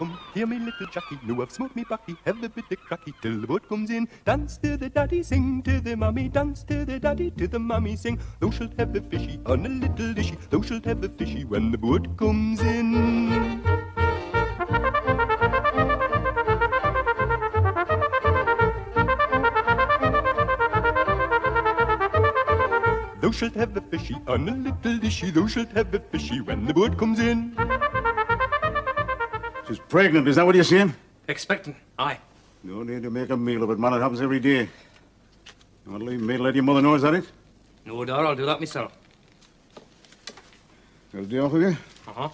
Come here, me little Jackie, now I've smoked me backy, have a bit of cracky till the boat comes in. Dance to the daddy, sing to the mummy, dance to the daddy, to the mummy, sing. Thou shalt have a fishy on a little dishy, thou shalt have a fishy when the boat comes in. Thou shalt have a fishy on a little dishy, thou shalt have a fishy when the boat comes in. She's pregnant, is that what you're saying? Expecting, aye. No need to make a meal of it, man. It happens every day. You want to leave me to let your mother know, is that it? No, Dar, I'll do that myself. Got a day off with you? Uh-huh.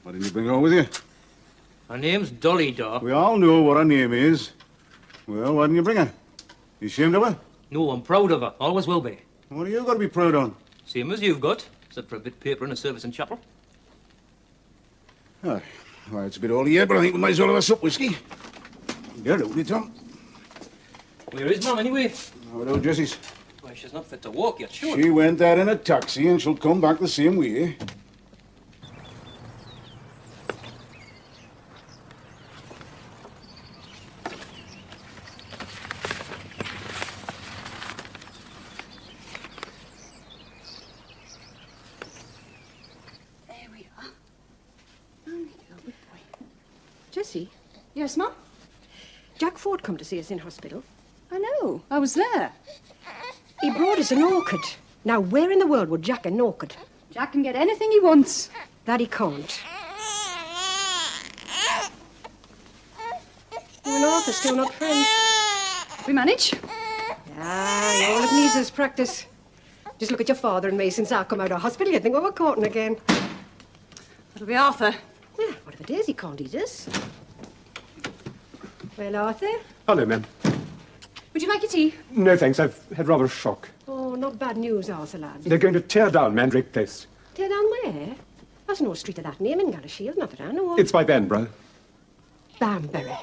Why didn't you bring her with you? Her name's Dolly, Dar. We all know what her name is. Well, why didn't you bring her? You ashamed of her? No, I'm proud of her. Always will be. What are you got to be proud on? Same as you've got, except for a bit of paper and a service in chapel. Aye. Well, it's a bit old yet, but I think we might as well have a sup whiskey. Get out, you Tom. Where is Mum, anyway? Oh, no, Jessie's. Why, she's not fit to walk yet, sure. She went there in a taxi and she'll come back the same way. Jessie? Yes, Mum? Jack Ford come to see us in hospital. I know. I was there. He brought us an orchid. Now, where in the world would Jack an orchid? Jack can get anything he wants. That he can't. You and Arthur still not friends. We manage. All it needs is practice. Just look at your father and me since I come out of hospital. You'd think we were courting again. It'll be Arthur. Well, whatever it is, he can't eat us. Well, Arthur? Hello, ma'am. Would you like your tea? No, thanks. I've had rather a shock. Oh, not bad news, Arthur, lad. They're going to tear down Mandrake Place. Tear down where? There's no street of that name in Galashiels, not that I know of. It's by Vanbrugh. Banbury.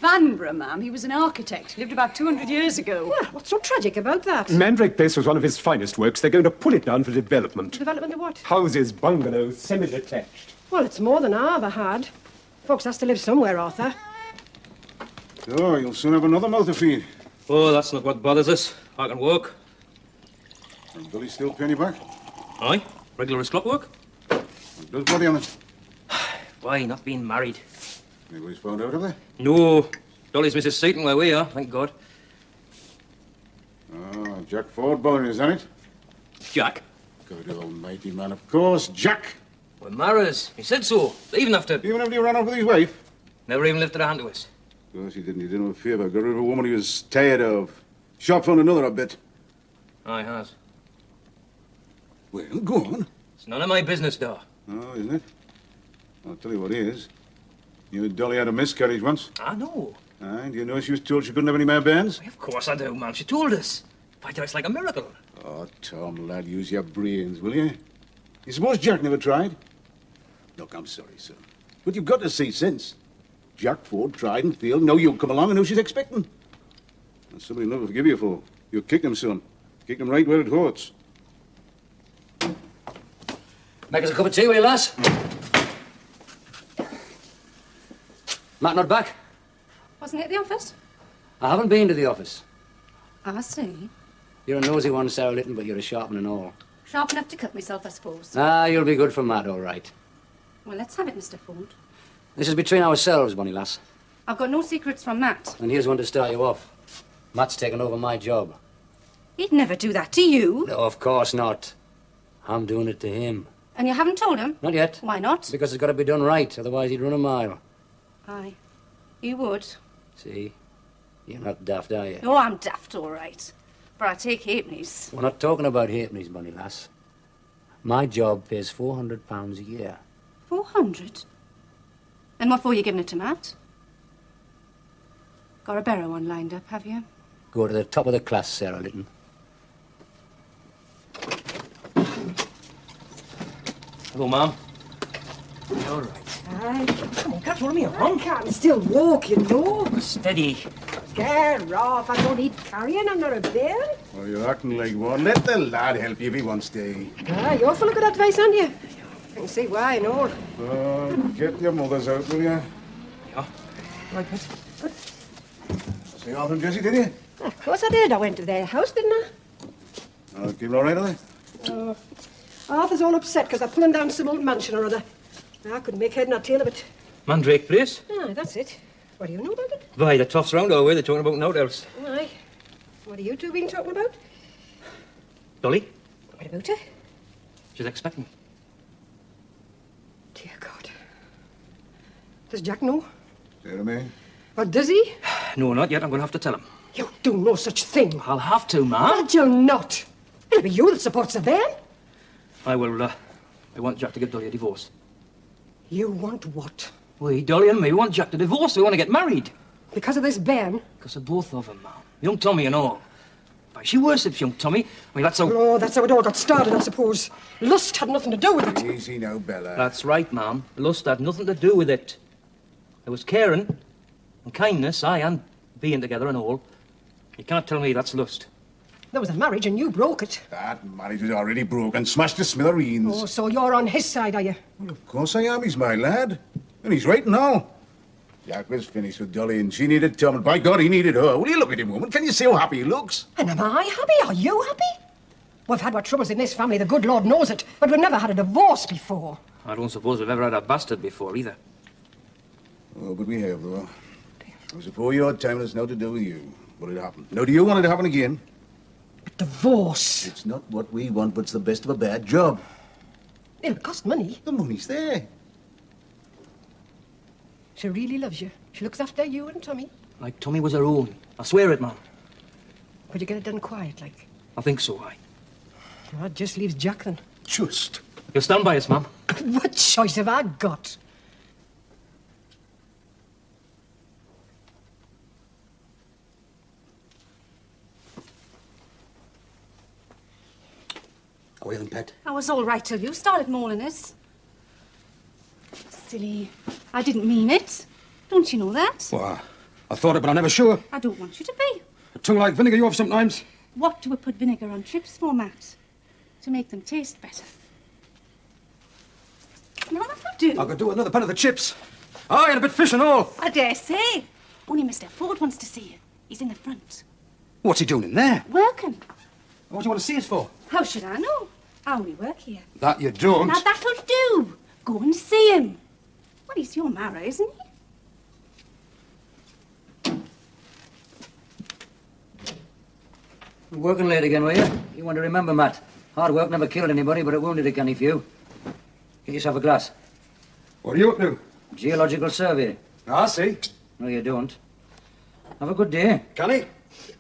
Vanbrugh, ma'am. He was an architect. Lived about 200 years ago. Well, what's so tragic about that? Mandrake Place was one of his finest works. They're going to pull it down for development. Development of what? Houses, bungalows, semi-detached. Well, it's more than I ever had. Folks has to live somewhere, Arthur. Oh, you'll soon have another mouth to feed. Oh, that's not what bothers us. I can work. And Billy still paying you back? Aye, regular as clockwork. Does bloody on it. Why, not being married? Anybody's found out, have they? No. Dolly's Mrs. Seaton where we are, thank God. Oh, Jack Ford bothering, is that it? Jack? God almighty, man, of course, Jack. We're marriers. He said so. Even after he ran off with his wife? Never even lifted a hand to us. Of course he didn't. He did him a favour. Got rid of a woman he was tired of. Shop found another, I bet. Aye, has. Well, go on. It's none of my business, Dar. Oh, isn't it? I'll tell you what it is. You and Dolly had a miscarriage once. I know. Aye, do you know she was told she couldn't have any more bairns? Of course I do, man. She told us. Why, it's like a miracle. Oh, Tom, lad, use your brains, will you? You suppose Jack never tried? Look, I'm sorry, son. But you've got to see sense. Jack Ford tried and failed. Now you'll come along and who she's expecting. That's somebody will never forgive you for. You kicked him, son. Kicked him right where it hurts. Make us a cup of tea, will you, lass? Matt not back? Wasn't he at the office? I haven't been to the office. I see. You're a nosy one, Sarah Litton, but you're a sharp one and all. Sharp enough to cut myself, I suppose. Ah, you'll be good for Matt, all right. Well, let's have it, Mr. Ford. This is between ourselves, Bonnie lass. I've got no secrets from Matt. And here's one to start you off. Matt's taken over my job. He'd never do that to you. No, of course not. I'm doing it to him. And you haven't told him? Not yet. Why not? Because it's got to be done right, otherwise he'd run a mile. Aye. You would. See? You're not daft, are you? Oh, I'm daft, all right. But I take halfpennies. We're not talking about halfpennies, Bonnie lass. My job pays £400 a year. 400? And what for you giving it to Matt? Got a better one lined up, have you? Go to the top of the class, Sarah Litton. Hello, Mum. All right. Aye. Come on, catch one of me, Mum. I can't still walk, you know. Steady. Get off. I don't need carrying. I'm not a bear. Oh, you're acting like one. Let the lad help you if he wants to. Ah, you're full of good advice, aren't you? I can see why and all. Get your mothers out, will you? Yeah. Right, miss. See Arthur and Jessie, did you? Of course I did. I went to their house, didn't I? Keeping all right, are they? Arthur's all upset because they're pulling down some old mansion or other. I couldn't make head nor tail of it. Mandrake Place? Aye, that's it. What do you know about it? Why, the toughs round our way, they're talking about naught else. Aye. What have you two been talking about? Dolly? What about her? She's expecting. Dear God. Does Jack know? Jeremy? Or does he? No, not yet. I'm going to have to tell him. You do no such thing. I'll have to, ma'am. But you'll not. It'll be you that supports the van. I want Jack to give Dolly a divorce. You want what? We, Dolly and me, want Jack to divorce. We want to get married. Because of this ban? Because of both of them, ma'am. Young Tommy and all. Why, she worships young Tommy. I mean, that's how... Oh, that's how it all got started, I suppose. Lust had nothing to do with it. Easy now, Bella. That's right, ma'am. Lust had nothing to do with it. There was caring and kindness, aye, and being together and all. You can't tell me that's lust. There was a marriage and you broke it. That marriage was already broken, smashed to smithereens. Oh, so you're on his side, are you? Well, of course I am. He's my lad. And he's right and all. Jack was finished with Dolly and she needed Tom, and by God, he needed her. Will you look at him, woman? Can you see how happy he looks? And am I happy? Are you happy? We've had our troubles in this family, the good Lord knows it, but we've never had a divorce before. I don't suppose we've ever had a bastard before, either. Oh, but we have, though. It was before your time, and it's nothing to do with you. But it happened. Now, do you want it to happen again? But divorce? It's not what we want, but it's the best of a bad job. It'll cost money. The money's there. She really loves you. She looks after you and Tommy. Like Tommy was her own. I swear it, ma'am. Would you get it done quiet, like? I think so, aye. Well, that just leaves Jack, then. Just. You'll stand by us, ma'am. What choice have I got? How are you, pet? I was all right till you started mauling us. Silly. I didn't mean it. Don't you know that? Well, I thought it, but I'm never sure. I don't want you to be. A tongue like vinegar you have sometimes. What do we put vinegar on chips for, Matt? To make them taste better. Now that'll do. I could do another pan of the chips. Aye, and a bit of fish and all. I dare say. Only Mr. Ford wants to see you. He's in the front. What's he doing in there? Working. What do you want to see us for? How should I know? I only work here. That you don't. Now that'll do. Go and see him. Well, he's your marrow, isn't he? Working late again, were you? You want to remember, Matt. Hard work never killed anybody, but it wounded a canny few. Get yourself a glass. What are you up to? Geological survey. I see. No, you don't. Have a good day. Canny,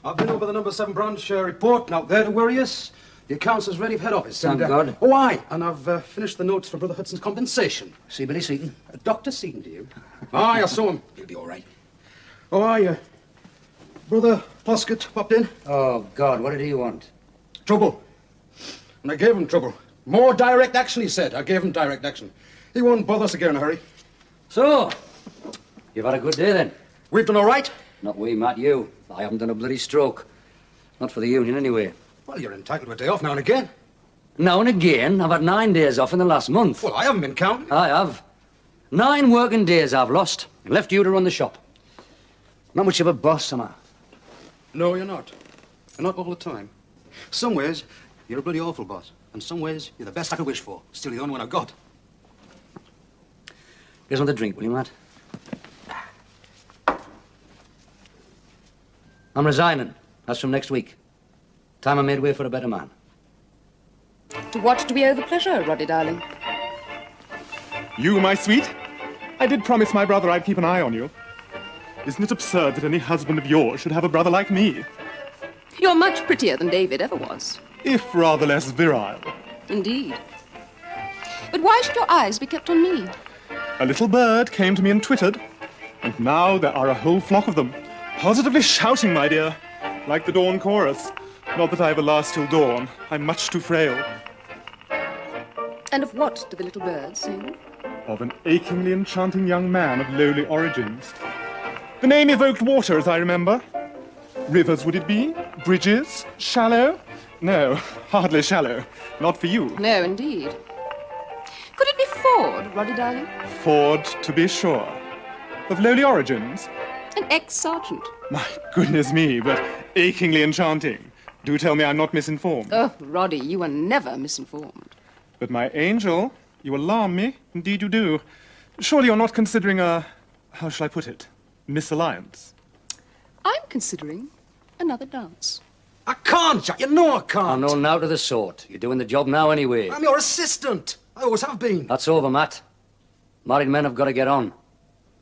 I've been over the number 7 branch report. Now, there to worry us. The accounts is ready for head office. Thank and, God. Oh, aye. And I've finished the notes for Brother Hudson's compensation. See Billy Seaton? Dr. Seaton, do you? Aye, I saw him. He'll be all right. Oh, aye. Brother Poskett popped in. Oh, God, what did he want? Trouble. And I gave him trouble. More direct action, he said. I gave him direct action. He won't bother us again in a hurry. So, you've had a good day, then? We've done all right. Not we, Matt, you. I haven't done a bloody stroke. Not for the union, anyway. Well, you're entitled to a day off now and again. Now and again, I've had 9 days off in the last month. Well, I haven't been counting. I have. 9 working days I've lost. Left you to run the shop. Not much of a boss, am I? No, you're not. And not all the time. Some ways, you're a bloody awful boss. And some ways, you're the best I could wish for. Still the only one I've got. Here's another drink, will you, Matt? I'm resigning. That's from next week. Time I made way for a better man. To what do we owe the pleasure, Roddy darling? You, my sweet? I did promise my brother I'd keep an eye on you. Isn't it absurd that any husband of yours should have a brother like me? You're much prettier than David ever was. If rather less virile. Indeed. But why should your eyes be kept on me? A little bird came to me and twittered, and now there are a whole flock of them, positively shouting, my dear, like the dawn chorus. Not that I ever last till dawn. I'm much too frail. And of what do the little birds sing? Of an achingly enchanting young man of lowly origins. The name evoked water, as I remember. Rivers, would it be? Bridges? Shallow? No, hardly shallow. Not for you. No, indeed. Could it be Ford, Roddy darling. Ford, to be sure. Of lowly origins. An ex-sergeant. My goodness me, but achingly enchanting. Do tell me I'm not misinformed. Oh, Roddy, you are never misinformed. But my angel, you alarm me. Indeed you do. Surely you're not considering a, how shall I put it, misalliance? I'm considering another dance. I can't, Jack. You know I can't. I'm no now to the sort. You're doing the job now anyway. I'm your assistant. I always have been. That's over, Matt. Married men have got to get on.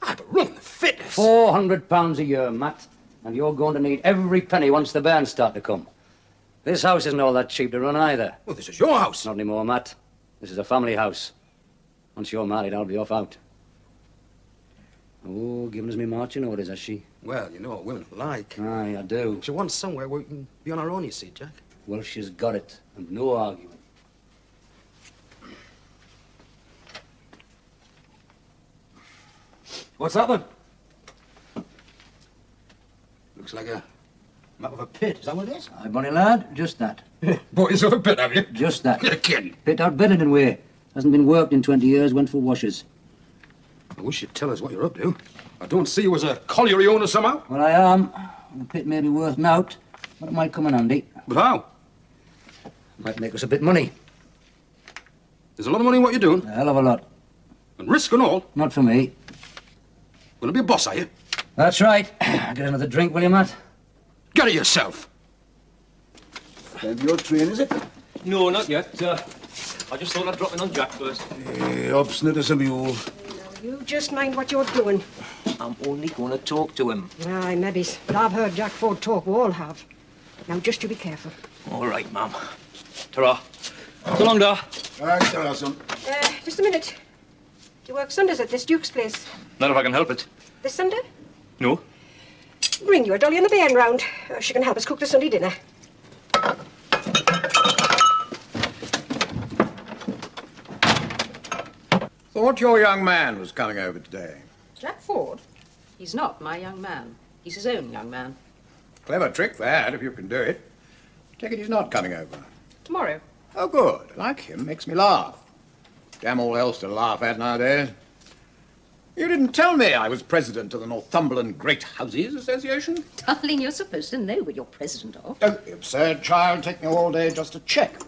I but run the fitness. £400 a year, Matt. And you're going to need every penny once the bands start to come. This house isn't all that cheap to run either. Well, this is your house. Not anymore, Matt. This is a family house. Once you're married, I'll be off out. Oh, giving us me marching orders, has she? Well, you know what women are like. Aye, I do. She wants somewhere where we can be on our own, you see, Jack. Well, she's got it, and no arguing. What's happened? Looks like a map of a pit. Is that what it is? Aye, bonny lad, just that. Bought yourself a pit, have you? Just that. You're kidding. Pit out Bennington way. Hasn't been worked in 20 years, went for washes. I wish you'd tell us what you're up to. I don't see you as a colliery owner somehow. Well, I am. The pit may be worth nought, but it might come in handy. But how? Might make us a bit money. There's a lot of money in what you're doing. A hell of a lot. And risk and all. Not for me. Gonna be a boss, are you? That's right. Get another drink, will you, Matt? Get it yourself. Have your train, is it? No, not yet. I just thought I'd drop in on Jack first. Obstinate as a mule. You just mind what you're doing. I'm only going to talk to him. Aye, maybe. But I've heard Jack Ford talk. We all have. Now, just you be careful. All right, ma'am. Ta-ra. So long, Da. Ta-ra, son. Just a minute. Do you work Sundays at this Duke's place? Not if I can help it. This Sunday? No? Bring your Dolly and the bairn round. She can help us cook the Sunday dinner. Thought your young man was coming over today. Jack Ford? He's not my young man. He's his own young man. Clever trick, that, if you can do it. Take it he's not coming over. Tomorrow. Oh, good. I like him. Makes me laugh. Damn all else to laugh at nowadays. You didn't tell me I was president of the Northumberland Great Houses Association. Darling, you're supposed to know what you're president of. Oh, the absurd child. Take me all day just to check.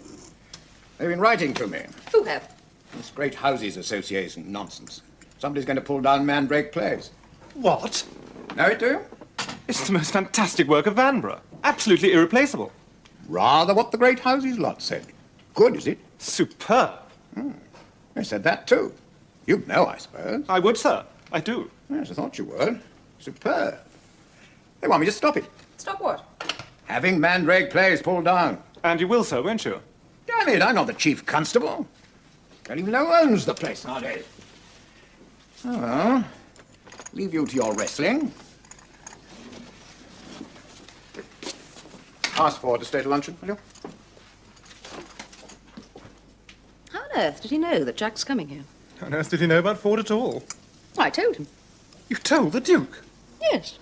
They've been writing to me. Who have? This Great Houses Association nonsense. Somebody's going to pull down Mandrake Place. What? Know it, do you? It's the most fantastic work of Vanbrugh. Absolutely irreplaceable. Rather what the Great Houses lot said. Good, is it? Superb. They said that, too. You'd know, I suppose. I would, sir. I do. Yes, I thought you would. Superb. They want me to stop it. Stop what? Having Mandrake Place pulled down. And you will, sir, won't you? Damn it, I'm not the chief constable. Don't even know who owns the place nowadays. Oh, well. Leave you to your wrestling. Ask Ford to stay to luncheon, will you? How on earth did he know that Jack's coming here? How on earth did he know about Ford at all? I told him. You told the Duke? Yes.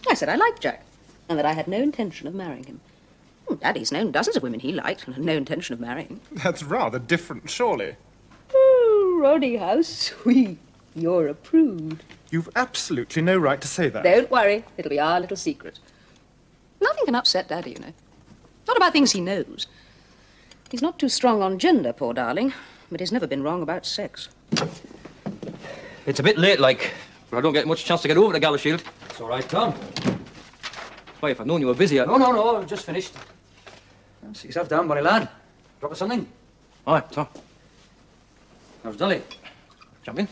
I said I liked Jack, and that I had no intention of marrying him. Daddy's known dozens of women he liked and had no intention of marrying. That's rather different, surely. Oh, Roddy, how sweet. You're a prude. You've absolutely no right to say that. Don't worry. It'll be our little secret. Nothing can upset Daddy, you know. Not about things he knows. He's not too strong on gender, poor darling, but he's never been wrong about sex. It's a bit late, like, but I don't get much chance to get over to Gallashield. It's all right, Tom. Why, if I'd known you were busy, I'd... No, I've just finished. Sit yourself down, bonny lad. Drop us something. All right, Tom. How's Dolly? Champion.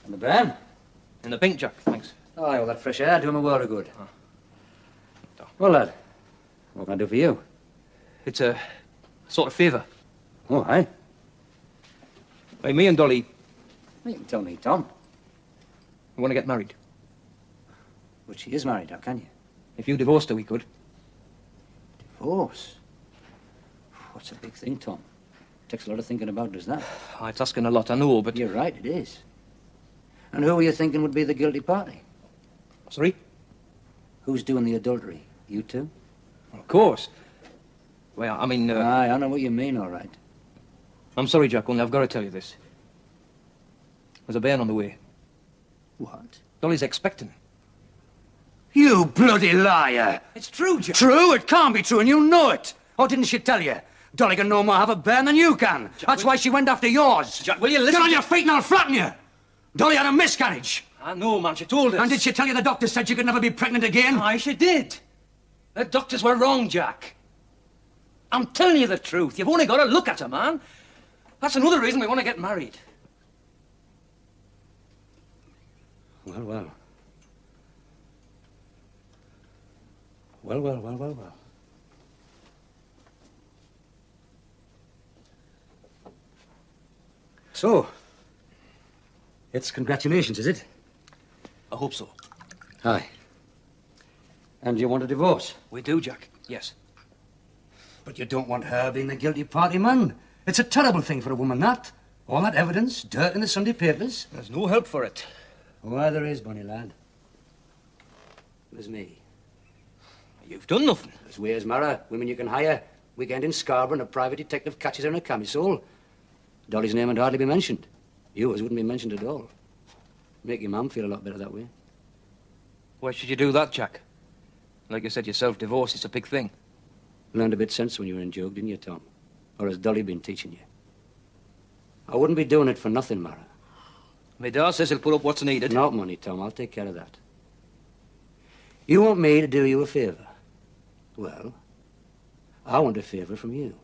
And the bairn? In the pink, Jack, thanks. Oh, all that fresh air do him a world of good. Well, lad, what can I do for you? It's a sort of favour. Oh, aye. Hey, me and Dolly, Well, you can tell me, Tom. we want to get married. But she is married, how can you? If you divorced her, we could. Divorce? What's a big thing, Tom? Takes a lot of thinking about, does that? Oh, it's asking a lot, I know, but... You're right, it is. And who were you thinking would be the guilty party? Sorry? Who's doing the adultery? You two? Of course. Well, I mean... Aye, I know what you mean, all right. I'm sorry, Jack, only I've got to tell you this. There's a bairn on the way. What? Dolly's expecting. You bloody liar! It's true, Jack. True? It can't be true, and you know it. Or didn't she tell you? Dolly can no more have a bairn than you can. That's why she went after yours. Jack, will you listen? Get on your feet and I'll flatten you. Dolly had a miscarriage. I know, man. She told us. And did she tell you the doctor said she could never be pregnant again? Aye, she did. The doctors were wrong, Jack. I'm telling you the truth. You've only got to look at her, man. That's another reason we want to get married. Well, well. Well. So, it's congratulations, is it? I hope so. Aye. And you want a divorce? We do, Jack. Yes. But you don't want her being the guilty party, man. It's a terrible thing for a woman, that. All that evidence, dirt in the Sunday papers. There's no help for it. Why, there is, Bonnie lad. There's me. You've done nothing. There's ways, Mara. Women you can hire. Weekend in Scarborough and a private detective catches her in a camisole. Dolly's name would hardly be mentioned. Yours wouldn't be mentioned at all. Make your mum feel a lot better that way. Why should you do that, Jack? Like you said yourself, divorce is a big thing. Learned a bit sense when you were in Jogue, didn't you, Tom? Or has Dolly been teaching you? I wouldn't be doing it for nothing, Mara. My dad says he'll put up what's needed. Not money, Tom. I'll take care of that. You want me to do you a favour? Well, I want a favour from you.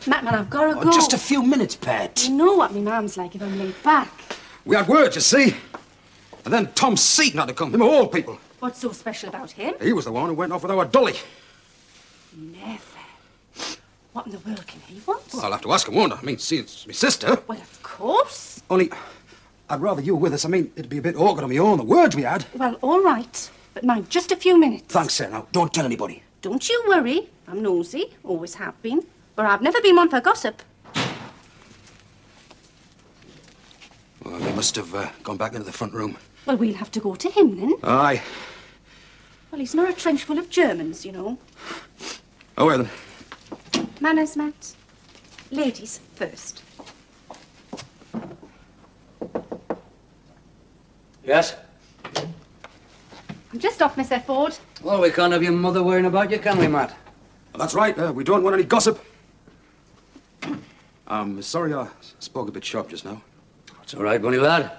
Matt, man, I've got to go. Just a few minutes, Pat. You know what my mum's like if I'm late back. We had words, you see. And then Tom Seaton had to come. Him of all people. What's so special about him? He was the one who went off with our Dolly. Never. What in the world can he want? Well, I'll have to ask him, won't I? I mean, see, it's my sister. Well, of course. Only, I'd rather you were with us. I mean, it'd be a bit awkward on my own, the words we had. Well, all right. But mind, just a few minutes. Thanks, sir. Now, don't tell anybody. Don't you worry. I'm nosy. Always have been. But I've never been one for gossip. Well, he must have gone back into the front room. Well, we'll have to go to him then. Aye. Well, he's not a trench full of Germans, you know. Oh, well, then. Manners, Matt. Ladies first. Yes? I'm just off, Mr. Ford. Well, we can't have your mother worrying about you, can we, Matt? Well, that's right. We don't want any gossip. I'm sorry I spoke a bit sharp just now. It's all right, Bunny lad.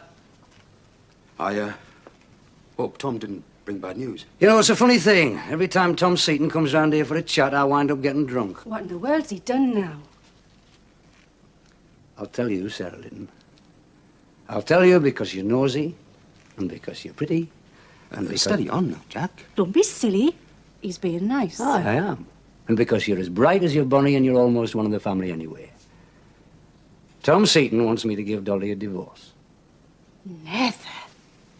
I hope Tom didn't bring bad news. You know, it's a funny thing. Every time Tom Seaton comes round here for a chat, I wind up getting drunk. What in the world's he done now? I'll tell you, Sarah Lytton. I'll tell you because you're nosy, and because you're pretty, and because... Steady on now, Jack. Don't be silly. He's being nice. Aye, I am. And because you're as bright as your Bunny and you're almost one of the family anyway. Tom Seaton wants me to give Dolly a divorce. Never.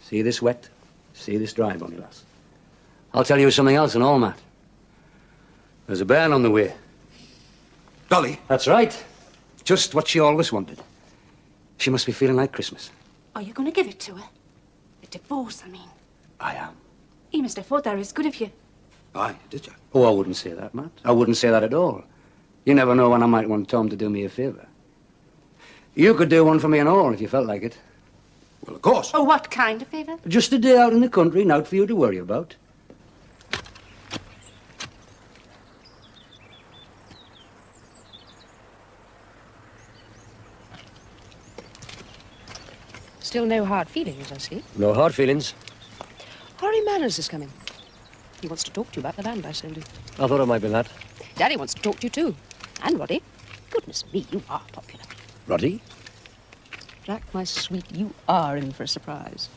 See this wet? See this dry, Bunny lass? I'll tell you something else and all, Matt. There's a bairn on the way. Dolly? That's right. Just what she always wanted. She must be feeling like Christmas. Are you going to give it to her? A divorce, I mean. I am. He must have thought that was good of you. Aye, did you? Oh, I wouldn't say that, Matt. I wouldn't say that at all. You never know when I might want Tom to do me a favour. You could do one for me and all if you felt like it. Well, of course. Oh, what kind of favour? Just a day out in the country, not for you to worry about. Still no hard feelings, I see. No hard feelings. Harry Manners is coming. He wants to talk to you about the land I sold you. I thought it might be that. Daddy wants to talk to you, too. And Roddy. Goodness me, you are popular. Roddy? Jack, my sweet, you are in for a surprise.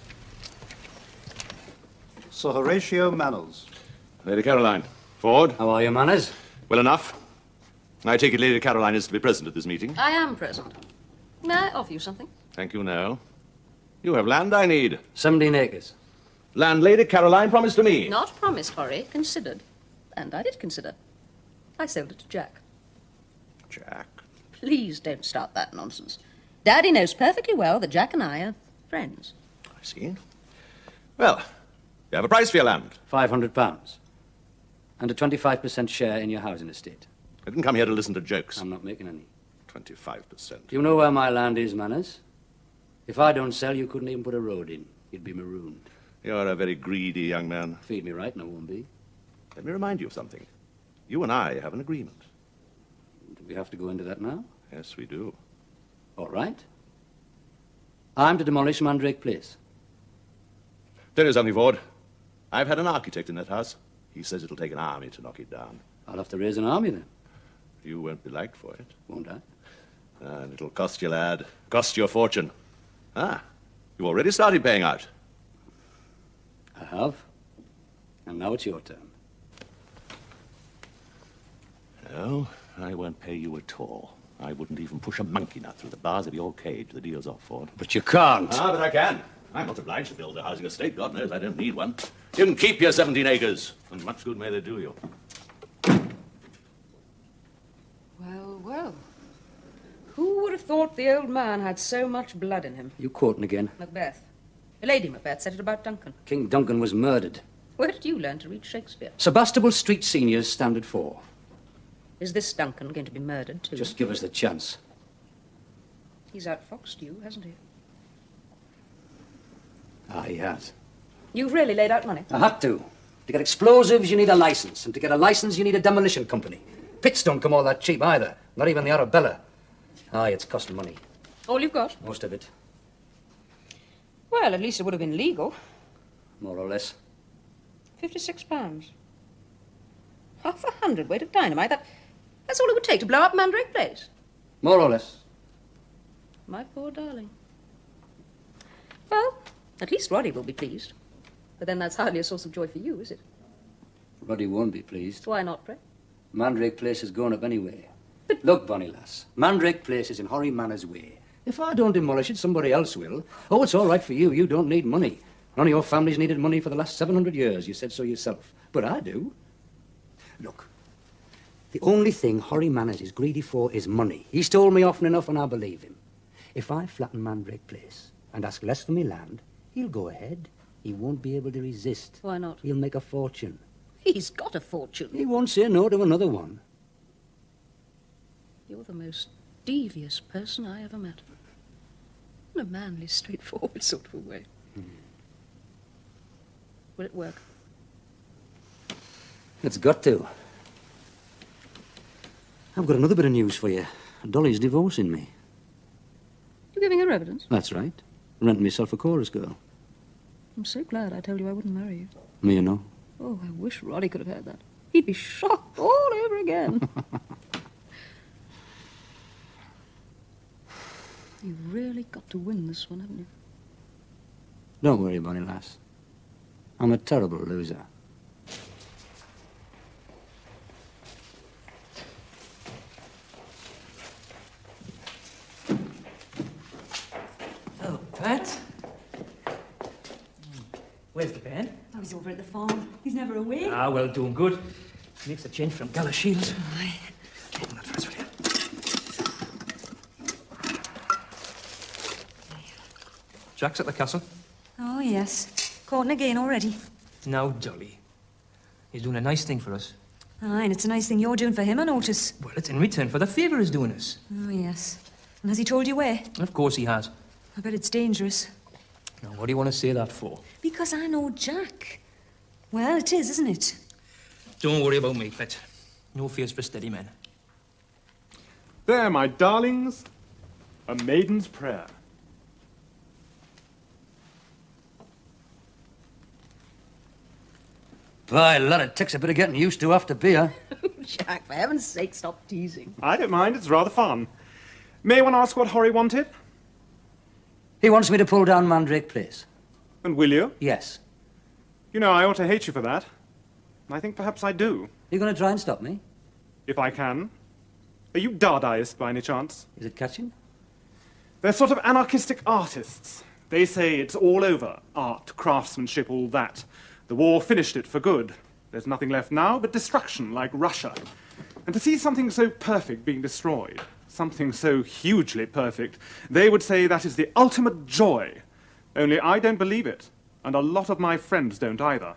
Sir Horatio Manners. Lady Caroline. Ford. How are you, Manners? Well enough. I take it Lady Caroline is to be present at this meeting. I am present. May I offer you something? Thank you, Nell. You have land I need. 17 acres. Land Lady Caroline promised to me. Not promised, Horry. Considered. And I did consider. I sold it to Jack. Jack? Please don't start that nonsense. Daddy knows perfectly well that Jack and I are friends. I see. Well, you have a price for your land. £500. And a 25% share in your housing estate. I didn't come here to listen to jokes. I'm not making any. 25%. Do you know where my land is, Manners? If I don't sell, you couldn't even put a road in. You'd be marooned. You're a very greedy young man. Feed me right and I won't be. Let me remind you of something. You and I have an agreement. Do we have to go into that now? Yes, we do. All right. I'm to demolish Mandrake Place. Tell you something, Ford. I've had an architect in that house. He says it'll take an army to knock it down. I'll have to raise an army then. You won't be liked for it. Won't I? And it'll cost you, lad. Cost you a fortune. Ah, you've already started paying out. I have. And now it's your turn. No, I won't pay you at all. I wouldn't even push a monkey nut through the bars of your cage. The deal's off, Ford. But you can't. Ah, but I can. I'm not obliged to build a housing estate. God knows I don't need one. You can keep your 17 acres, and much good may they do you. Well, well. Who would have thought the old man had so much blood in him? You quoting again? Macbeth. Lady Macbeth said it about Duncan. King Duncan was murdered. Where did you learn to read Shakespeare? Sebastopol Street Senior's Standard 4. Is this Duncan going to be murdered, too? Just give us the chance. He's outfoxed you, hasn't he? Ah, he has. You've really laid out money? I had to. To get explosives, you need a license. And to get a license, you need a demolition company. Pits don't come all that cheap either. Not even the Arabella. Aye, it's costing money. All you've got? Most of it. Well, at least it would have been legal. More or less. £56. Half a hundredweight of dynamite. That's all it would take to blow up Mandrake Place. More or less. My poor darling. Well, at least Roddy will be pleased. But then that's hardly a source of joy for you, is it? Roddy won't be pleased. Why not, pray? Mandrake Place is going up anyway. But look, Bonnie lass, Mandrake Place is in Horry Manor's way. If I don't demolish it, somebody else will. Oh, it's all right for you. You don't need money. None of your family's needed money for the last 700 years. You said so yourself. But I do. Look, the only thing Horry Manners is greedy for is money. He's told me often enough and I believe him. If I flatten Mandrake Place and ask less for me land, he'll go ahead. He won't be able to resist. Why not? He'll make a fortune. He's got a fortune. He won't say no to another one. You're the most devious person I ever met. In a manly, straightforward sort of a way. Will it work? It's got to. I've got another bit of news for you. Dolly's divorcing me. You giving her evidence? That's right. Renting myself a chorus girl. I'm so glad I told you I wouldn't marry you. Me, you know. Oh, I wish Roddy could have heard that. He'd be shocked all over again. You've really got to win this one, haven't you? Don't worry, Bonnie lass. I'm a terrible loser. Oh, Pat. Where's the pen? Oh, he's over at the farm. He's never away. Ah, well, doing good. Makes a change from Gala Shields. Aye. Jack's at the castle. Oh, yes. Caught again already. Now, Dolly. He's doing a nice thing for us. Aye, and it's a nice thing you're doing for him, I notice. Well, it's in return for the favour he's doing us. Oh, yes. And has he told you where? Of course he has. I bet it's dangerous. Now, what do you want to say that for? Because I know Jack. Well, it is, isn't it? Don't worry about me, Pet. No fears for steady men. There, my darlings. A maiden's prayer. By lad, it takes a bit of getting used to after beer. Jack, for heaven's sake, stop teasing. I don't mind. It's rather fun. May one ask what Horry wanted? He wants me to pull down Mandrake Place. And will you? Yes. You know, I ought to hate you for that. I think perhaps I do. You going to try and stop me? If I can. Are you Dadaist by any chance? Is it catching? They're sort of anarchistic artists. They say it's all over. Art, craftsmanship, all that. The war finished it for good. There's nothing left now but destruction, like Russia. And to see something so perfect being destroyed, something so hugely perfect, they would say that is the ultimate joy. Only I don't believe it, and a lot of my friends don't either.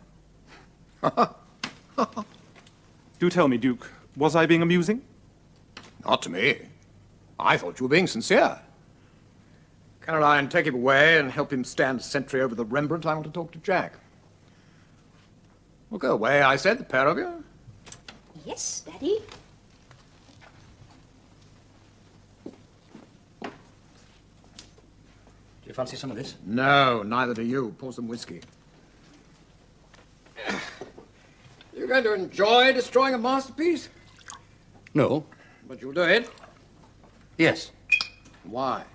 Do tell me, Duke, was I being amusing? Not to me. I thought you were being sincere. Caroline, take him away and help him stand sentry over the Rembrandt. I want to talk to Jack. Well, go away, I said, the pair of you. Yes, Daddy. Do you fancy some of this? No, neither do you. Pour some whiskey. You're going to enjoy destroying a masterpiece? No. But you'll do it? Yes. Why?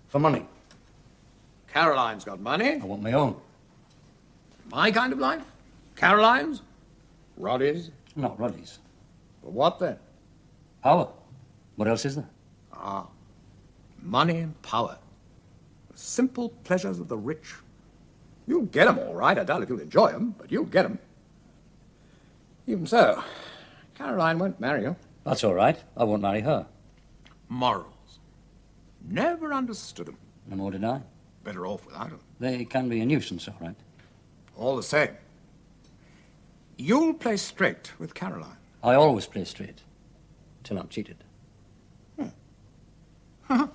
For money. Caroline's got money. I want my own. My kind of life? Caroline's? Roddy's? Not Roddy's. Well, what then? Power. What else is there? Ah. Money and power. The simple pleasures of the rich. You'll get 'em all right. I doubt if you'll enjoy 'em, but you'll get 'em. Even so, Caroline won't marry you. That's all right. I won't marry her. Morals. Never understood 'em. No more did I. Better off without 'em. They can be a nuisance, all right. All the same. You'll play straight with Caroline. I always play straight. Till I'm cheated. I'm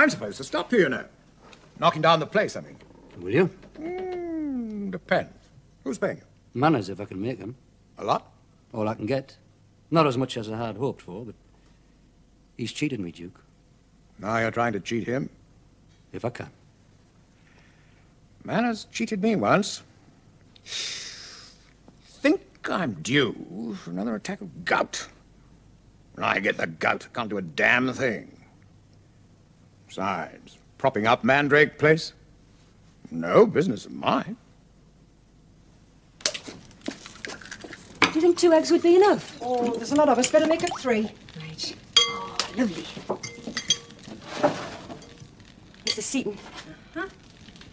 supposed to stop you, you know. Knocking down the place, I mean. Will you? Depends. Who's paying you? Manners, if I can make them. A lot? All I can get. Not as much as I had hoped for, but he's cheated me, Duke. Now you're trying to cheat him? If I can. Manners cheated me once. Think I'm due for another attack of gout. When I get the gout, I can't do a damn thing. Besides, propping up Mandrake Place? No business of mine. Do you think 2 eggs would be enough? Oh, there's a lot of us. Better make it 3. Right. Oh, lovely. Mrs. Seaton. Huh?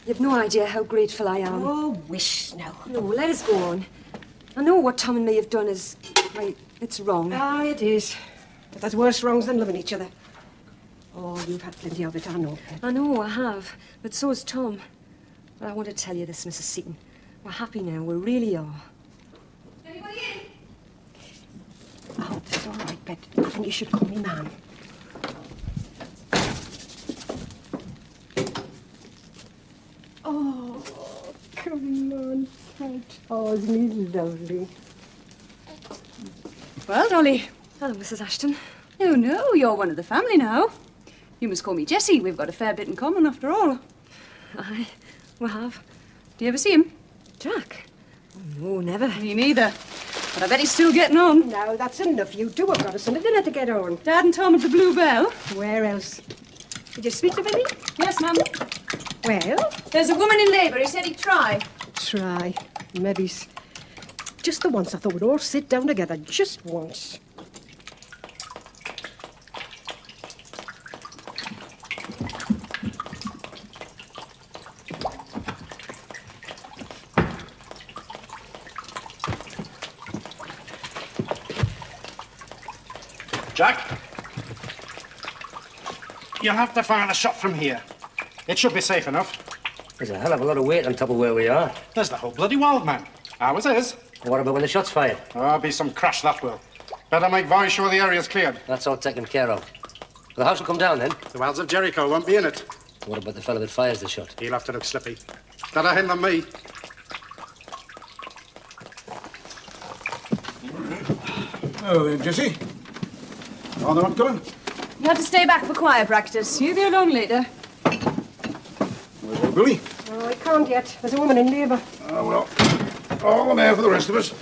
You've no idea how grateful I am. Oh, wish now. No, let us go on. I know what Tom and me have done is, right, it's wrong. Ah, it is. But there's worse wrongs than loving each other. Oh, you've had plenty of it, I know. I know, I have. But so has Tom. But I want to tell you this, Mrs. Seaton. We're happy now. We really are. Anybody in? Oh, it's all right, Bet. I think you should call me ma'am. Oh, come on, Pat. Oh, isn't he lovely? Well, Dolly. Hello, Mrs. Ashton. Oh, no, you're one of the family now. You must call me Jessie. We've got a fair bit in common, after all. Aye, we have. Do you ever see him? Jack? Oh, no, never. Me neither. But I bet he's still getting on. Now, that's enough. You two have got us on a dinner to get on. Dad and Tom at the Blue Bell. Where else? Did you speak to Billy? Yes, ma'am. Well? There's a woman in labour. He said he'd try. Try. Maybe. Just the once I thought we'd all sit down together. Just once. Jack? You'll have to fire a shot from here. It should be safe enough. There's a hell of a lot of weight on top of where we are. There's the whole bloody world, man. Ours is. What about when the shot's fired? Oh, be some crash, that will. Better make very sure the area's cleared. That's all taken care of. The house will come down then. The wells of Jericho won't be in it. What about the fellow that fires the shot? He'll have to look slippy. Better him than me. Oh, there, Jessie. Are they not coming? You have to stay back for choir practice. You'll be along later. Where's old Billy? Oh, I can't yet. There's a woman in labour. Oh, well. All the there for the rest of us.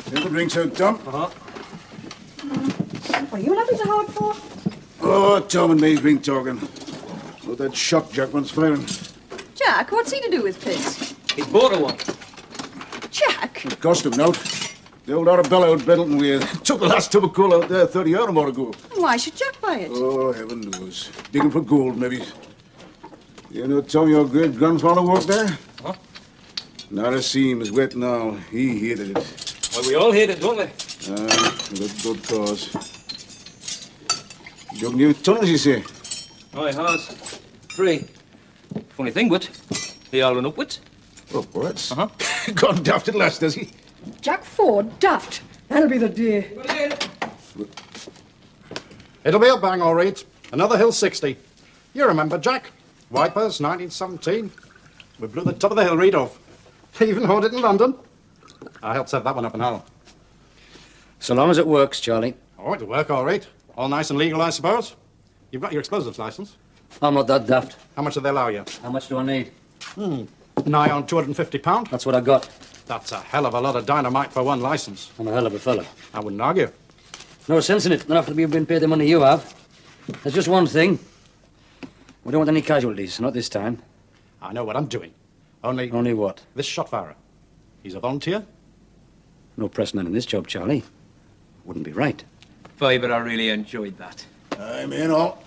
Get the drinks out, Tom. What are you laughing so hard for? Oh, Tom and me's been talking. About that shot Jack wants firing. Jack, what's he to do with piss? He bought her one. Jack? It cost him note. The old Arabella out Beddelton, we took the last tub of coal out there 30 years or more ago. Why should Jack buy it? Oh, heaven knows. Digging for gold, maybe. You know, Tom, your great-grandfather worked there? Huh? Not a seam is wet now. He hated it. Well, we all hate it, don't we? Good cause. Dug new tunnels, you say? Oh, he has. 3. Funny thing, but they all run upwards. Oh, what? Gone daft at last, does he? Jack Ford, daft. That'll be the day. It'll be a bang, all right. Another hill 60. You remember, Jack? Wipers, 1917. We blew the top of the hill reed off. Even hauled it in London. I helped set that one up in Hull. So long as it works, Charlie. Oh, it'll work all right. All nice and legal, I suppose. You've got your explosives license. I'm not that daft. How much do they allow you? How much do I need? Nigh on £250. That's what I got. That's a hell of a lot of dynamite for one license. I'm a hell of a fella. I wouldn't argue. No sense in it, not after you've been paid the money you have. There's just one thing. We don't want any casualties, not this time. I know what I'm doing. Only... Only what? This shot firer. He's a volunteer? No press man in this job, Charlie. Wouldn't be right. But I really enjoyed that. Aye, man, all.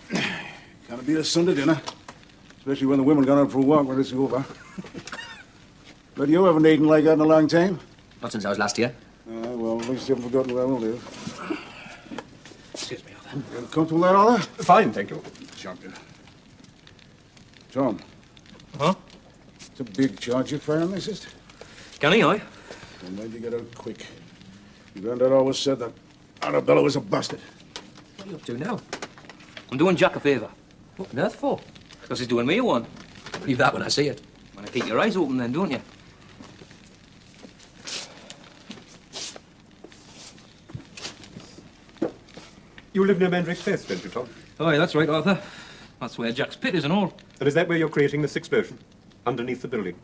Can't beat a Sunday dinner. Especially when the women gone out for a walk when it's over. But you haven't eaten like that in a long time? Not since I was last here. Well, at least you haven't forgotten where I live. Excuse me, Arthur. You comfortable with that, Arthur? Fine, thank you. Champion. Tom. Huh? It's a big charge you're firing, this is. Can he, aye? Don't mind you get out quick. Your granddad always said that Arabella was a bastard. What are you up to now? I'm doing Jack a favour. What on earth for? Because he's doing me a one. Believe that when I see it. Want to keep your eyes open then, don't you? You live near Mandrake Place, don't you, Tom? Aye, that's right, Arthur. That's where Jack's pit is and all. And is that where you're creating this explosion? Underneath the building?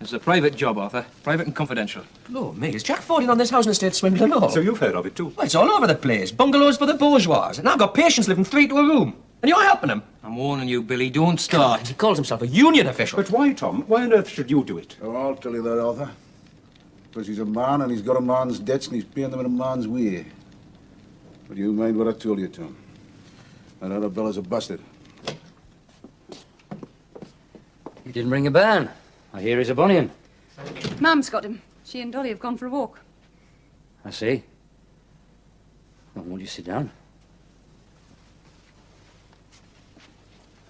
It's a private job, Arthur. Private and confidential. Lord me, is Jack falling on this housing estate swindling all? So you've heard of it, too? Well, it's all over the place. Bungalows for the bourgeois. And I've got patients living 3 to a room. And you're helping him. I'm warning you, Billy, don't start. He calls himself a union official. But why, Tom? Why on earth should you do it? Oh, I'll tell you that, Arthur. Because he's a man and he's got a man's debts and he's paying them in a man's way. But you mind what I told you, Tom. And Arabella's a bastard. He didn't ring a bell. I hear he's a bunyan. Mum's got him. She and Dolly have gone for a walk. I see. Well, won't you sit down?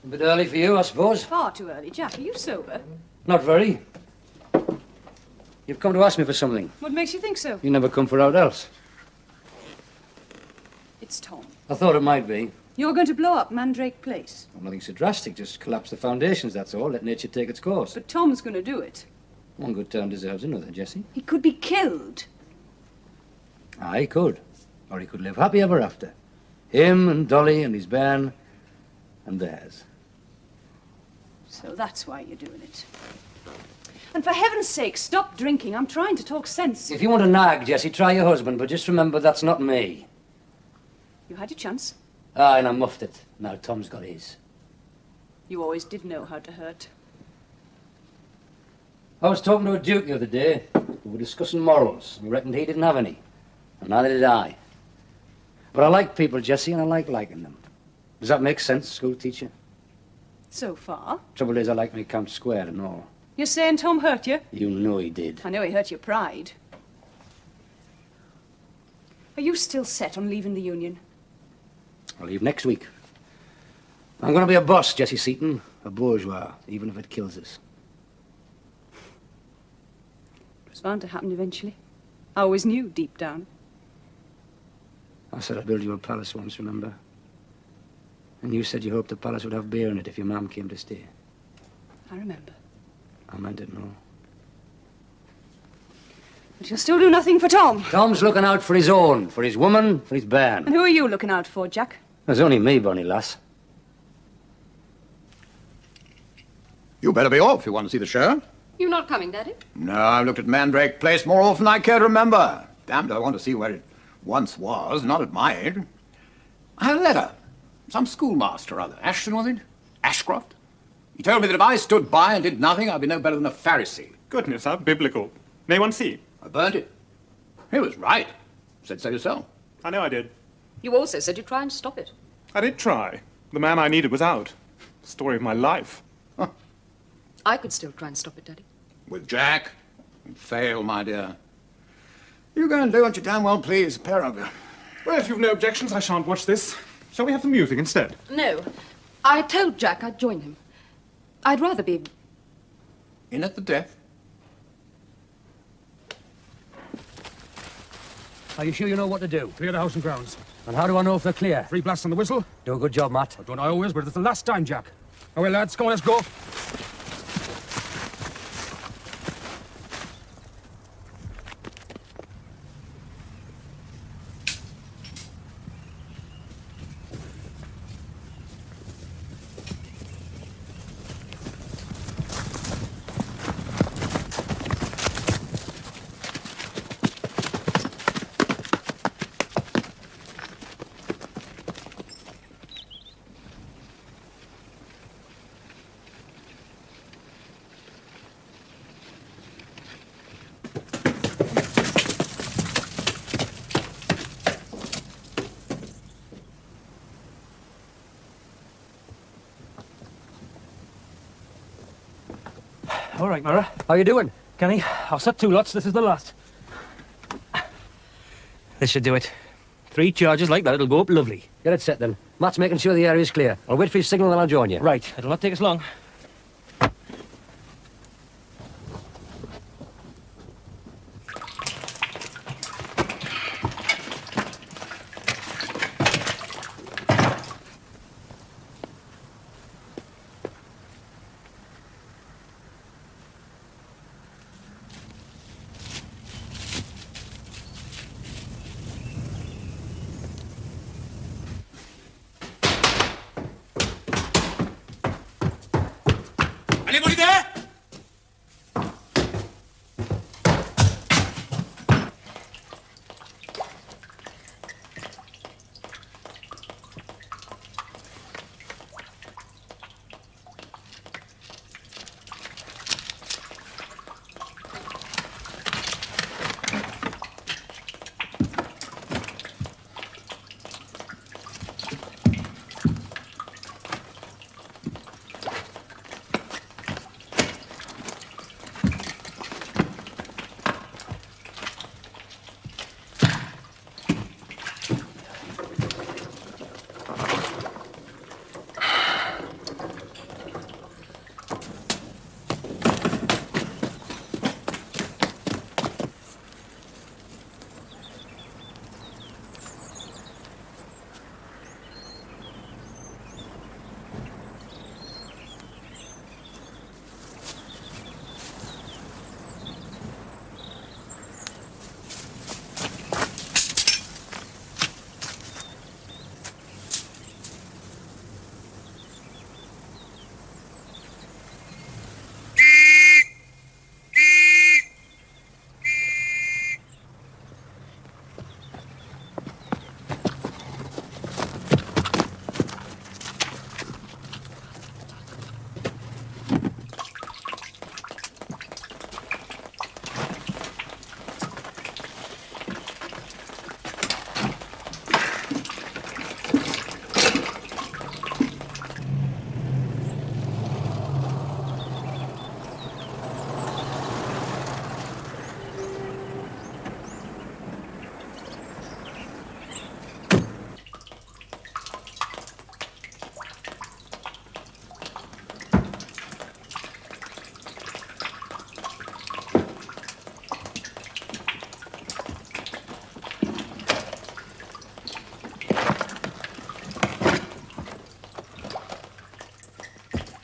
A bit early for you, I suppose. Far too early. Jack, are you sober? Not very. You've come to ask me for something. What makes you think so? You never come for aught else. It's Tom. I thought it might be. You're going to blow up Mandrake Place. Well, nothing so drastic. Just collapse the foundations, that's all. Let nature take its course. But Tom's going to do it. One good turn deserves another, Jessie. He could be killed. He could. Or he could live happy ever after. Him and Dolly and his bairn and theirs. So that's why you're doing it. And for heaven's sake, stop drinking. I'm trying to talk sense. If you want to nag, Jessie, try your husband, but just remember that's not me. You had your chance. And I muffed it. Now Tom's got his. You always did know how to hurt. I was talking to a duke the other day. We were discussing morals. He reckoned he didn't have any. And neither did I. But I like people, Jessie, and I like liking them. Does that make sense, school teacher? So far. Trouble is, I like me count square and all. You're saying Tom hurt you? You know he did. I know he hurt your pride. Are you still set on leaving the Union? I'll leave next week. I'm going to be a boss, Jessie Seaton. A bourgeois, even if it kills us. It was bound to happen eventually. I always knew deep down. I said I'd build you a palace once, remember? And you said you hoped the palace would have beer in it if your mum came to stay. I remember. I meant it, no. But you'll still do nothing for Tom. Tom's looking out for his own, for his woman, for his bairn. And who are you looking out for, Jack? There's only me, Bonnie lass. You better be off if you want to see the show. You not coming, Daddy? No, I've looked at Mandrake Place more often than I care to remember. Damned, I want to see where it once was, not at my age. I had a letter. Some schoolmaster or other. Ashton, was it? Ashcroft? He told me that if I stood by and did nothing, I'd be no better than a Pharisee. Goodness, how biblical. May one see? I burnt it. He was right. Said so yourself. I know I did. You also said you'd try and stop it. I did try. The man I needed was out. Story of my life. I could still try and stop it, Daddy. With Jack? And fail, my dear. You go and do what you damn well please, a pair of you. Well, if you've no objections, I shan't watch this. Shall we have the music instead? No. I told Jack I'd join him. I'd rather be... In at the death? Are you sure you know what to do? Clear the house and grounds. And how do I know if they're clear? 3 blasts on the whistle. Do a good job, Matt. Don't I always, but it's the last time, Jack. Oh, well, lads, come on, let's go. All right, Mara. How you doing? Kenny, I'll set 2 lots. This is the last. This should do it. 3 charges like that, it'll go up lovely. Get it set then. Matt's making sure the area's clear. I'll wait for his signal and I'll join you. Right. It'll not take us long. Anybody there?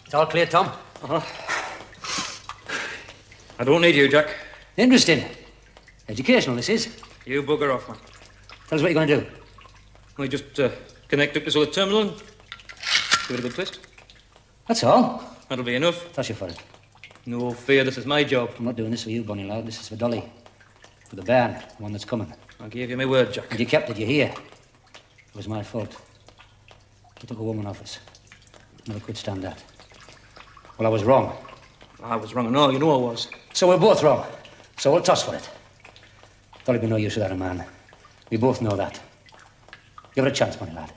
It's all clear, Tom. I don't need you, Jack. Interesting. Educational, this is. You bugger off, man. Tell us what you're going to do. We just connect up this other terminal and give it a good twist. That's all. That'll be enough. Toss you for it. No fear, this is my job. I'm not doing this for you, Bonnie lad. This is for Dolly. For the bairn, the one that's coming. I gave you my word, Jack. And you kept it, you hear? It was my fault. You took a woman off us. Never could stand that. Well, I was wrong. I was wrong and all, you know I was. So we're both wrong. So we'll toss for it. Dolly be no use without a man. We both know that. Give it a chance, Bonnie lad.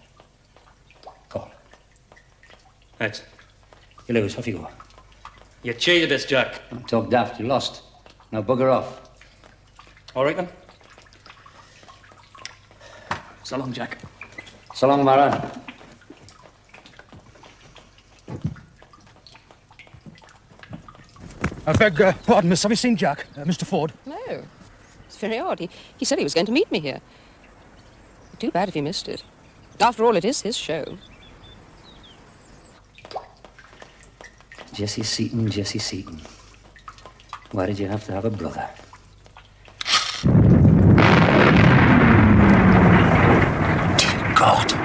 Call. Right. You lose, off you go. You cheated us, Jack. Don't talk daft, you lost. Now bugger off. All right, then. So long, Jack. So long, Mara. I beg pardon, miss. Have you seen Jack? Mr. Ford? No. It's very odd. He said he was going to meet me here. Too bad if he missed it. After all, it is his show. Jessie Seaton, Jessie Seaton. Why did you have to have a brother? Dear God.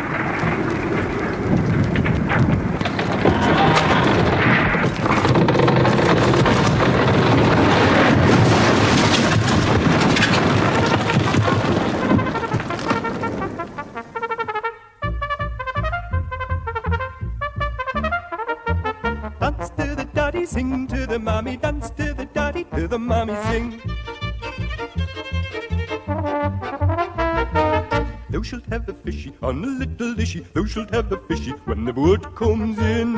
Dance to the daddy, sing to the mommy, dance to the daddy, to the mommy sing. Thou shalt have the fishy on a little dishy, thou shalt have the fishy when the boat comes in.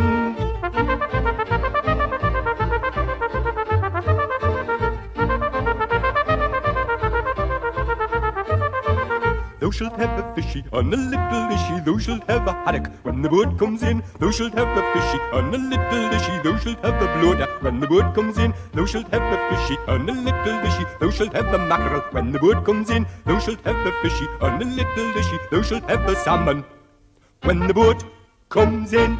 Thou shalt have the fishy on a little dishy, thou shalt have a haddock when the boat comes in. Thou shalt have the fishy on a little dishy, thou shalt have the bloater when the boat comes in. Thou shalt have the fishy on a little dishy, thou shalt have the mackerel when the boat comes in. Thou shalt have the fishy on a little dishy, thou shalt have the salmon when the boat comes in.